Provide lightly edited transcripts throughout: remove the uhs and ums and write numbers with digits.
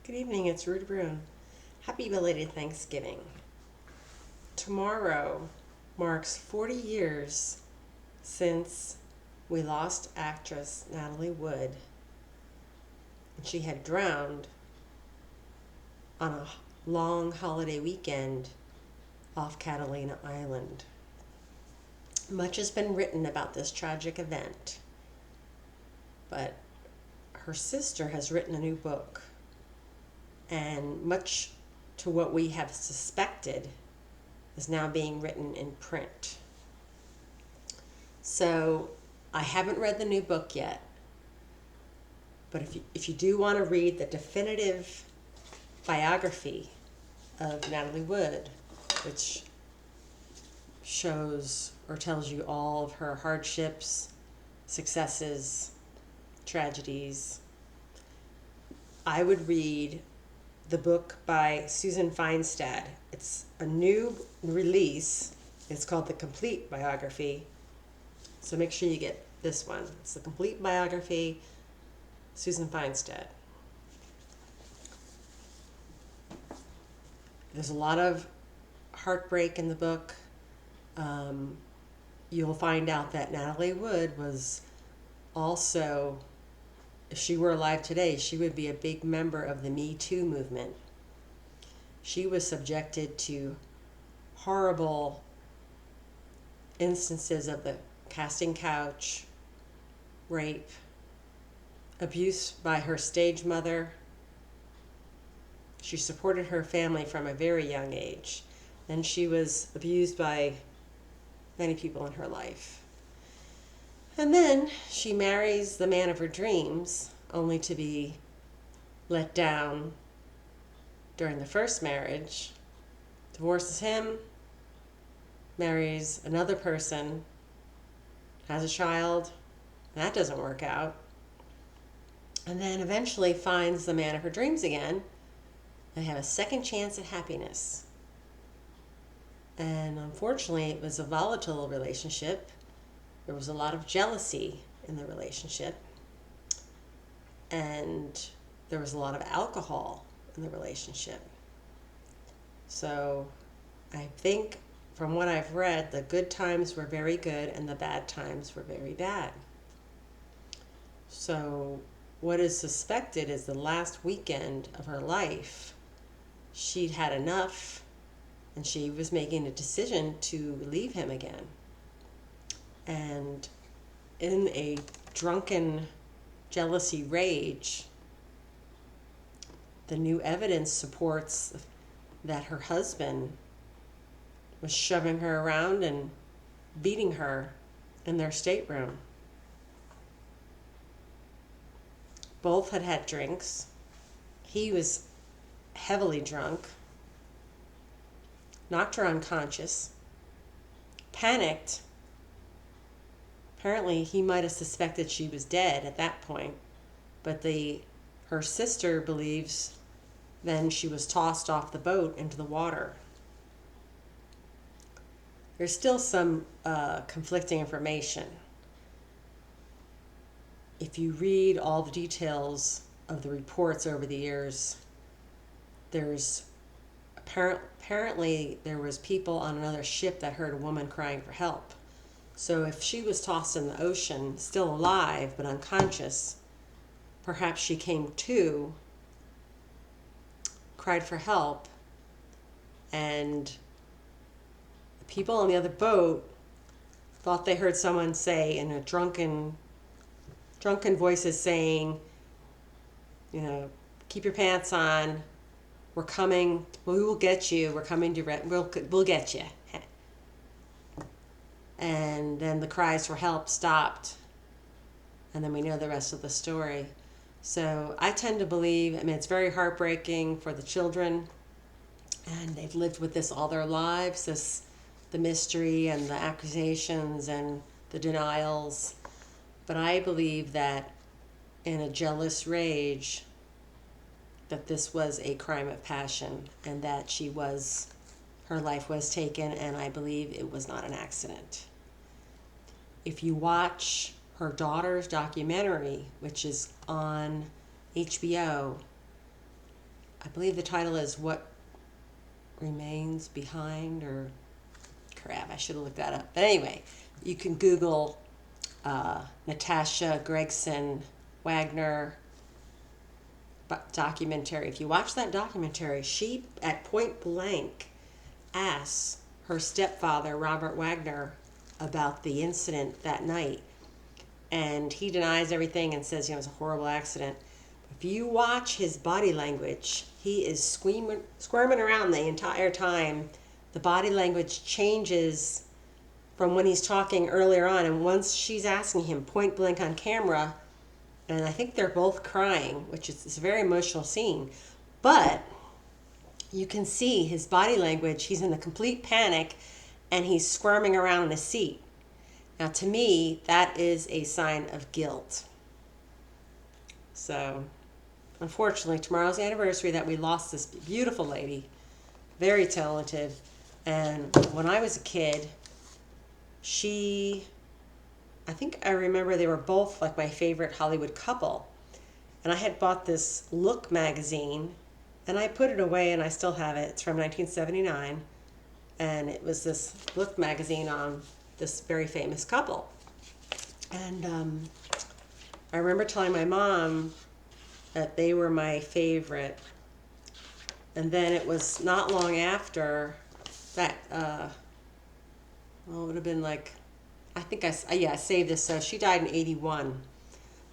Good evening, it's Rudy Brune. Happy belated Thanksgiving. Tomorrow marks 40 years since we lost actress Natalie Wood. And she had drowned on a long holiday weekend off Catalina Island. Much has been written about this tragic event, but her sister has written a new book, and much to what we have suspected is now being written in print. So I haven't read the new book yet, but if you do want to read the definitive biography of Natalie Wood, which shows or tells you all of her hardships, successes, tragedies, I would read the book by Susan Feinstad. It's a new release. It's called The Complete Biography. So make sure you get this one. It's The Complete Biography, Susan Feinstad. There's a lot of heartbreak in the book. You'll find out that Natalie Wood was also, if she were alive today, she would be a big member of the Me Too movement. She was subjected to horrible instances of the casting couch, rape, abuse by her stage mother. She supported her family from a very young age, and she was abused by many people in her life. And then she marries the man of her dreams, only to be let down during the first marriage, divorces him, marries another person, has a child, and that doesn't work out, and then eventually finds the man of her dreams again and have a second chance at happiness. And unfortunately, it was a volatile relationship. There was a lot of jealousy in the relationship, and there was a lot of alcohol in the relationship. So I think from what I've read, the good times were very good and the bad times were very bad. So what is suspected is the last weekend of her life, she'd had enough and she was making a decision to leave him again. And in a drunken jealousy rage, the new evidence supports that her husband was shoving her around and beating her in their stateroom. Both had had drinks. He was heavily drunk, knocked her unconscious, panicked. Apparently, he might have suspected she was dead at that point, but her sister believes then she was tossed off the boat into the water. There's still some conflicting information. If you read all the details of the reports over the years, there's apparently there was people on another ship that heard a woman crying for help. So if she was tossed in the ocean, still alive but unconscious, perhaps she came to, cried for help, and the people on the other boat thought they heard someone say in a drunken voices saying, keep your pants on, we're coming, we will get you, we're coming to, we'll get you. And then the cries for help stopped, and then we know the rest of the story. So I tend to believe, it's very heartbreaking for the children, and they've lived with this all their lives, the mystery and the accusations and the denials. But I believe that in a jealous rage, that this was a crime of passion, and that her life was taken, and I believe it was not an accident. If you watch her daughter's documentary, which is on HBO, I believe the title is What Remains Behind, or crap, I should have looked that up. But anyway, you can Google Natasha Gregson Wagner documentary. If you watch that documentary, she at point blank asks her stepfather, Robert Wagner, about the incident that night. And he denies everything and says, it was a horrible accident. If you watch his body language, he is squirming around the entire time. The body language changes from when he's talking earlier on. And once she's asking him point blank on camera, and I think they're both crying, which is a very emotional scene. But you can see his body language. He's in a complete panic, and he's squirming around in his seat. Now, to me, that is a sign of guilt. So, unfortunately, tomorrow's the anniversary that we lost this beautiful lady, very talented. And when I was a kid, I think I remember they were both like my favorite Hollywood couple. And I had bought this Look magazine, and I put it away, and I still have it. It's from 1979. And it was this Look magazine on this very famous couple. And I remember telling my mom that they were my favorite. And then it was not long after that, it would have been like, I think I saved this. So she died in 81.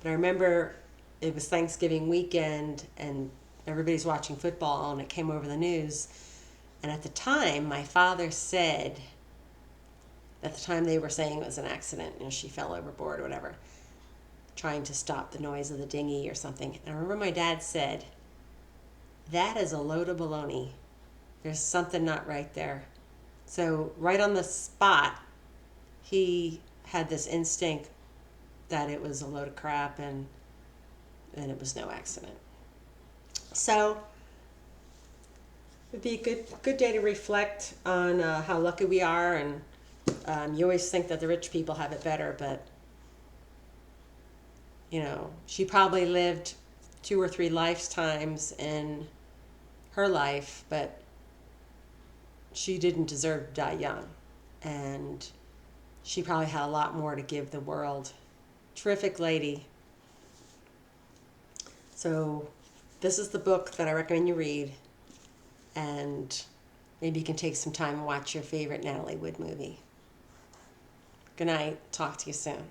But I remember it was Thanksgiving weekend, and everybody's watching football, and it came over the news. And at the time, my father said, at the time they were saying it was an accident, she fell overboard or whatever, trying to stop the noise of the dinghy or something. And I remember my dad said, that is a load of baloney. There's something not right there. So right on the spot, he had this instinct that it was a load of crap, and it was no accident. So it'd be a good day to reflect on how lucky we are. And you always think that the rich people have it better, but she probably lived 2 or 3 lifetimes in her life, but she didn't deserve to die young. And she probably had a lot more to give the world. Terrific lady. So this is the book that I recommend you read. And maybe you can take some time and watch your favorite Natalie Wood movie. Good night. Talk to you soon.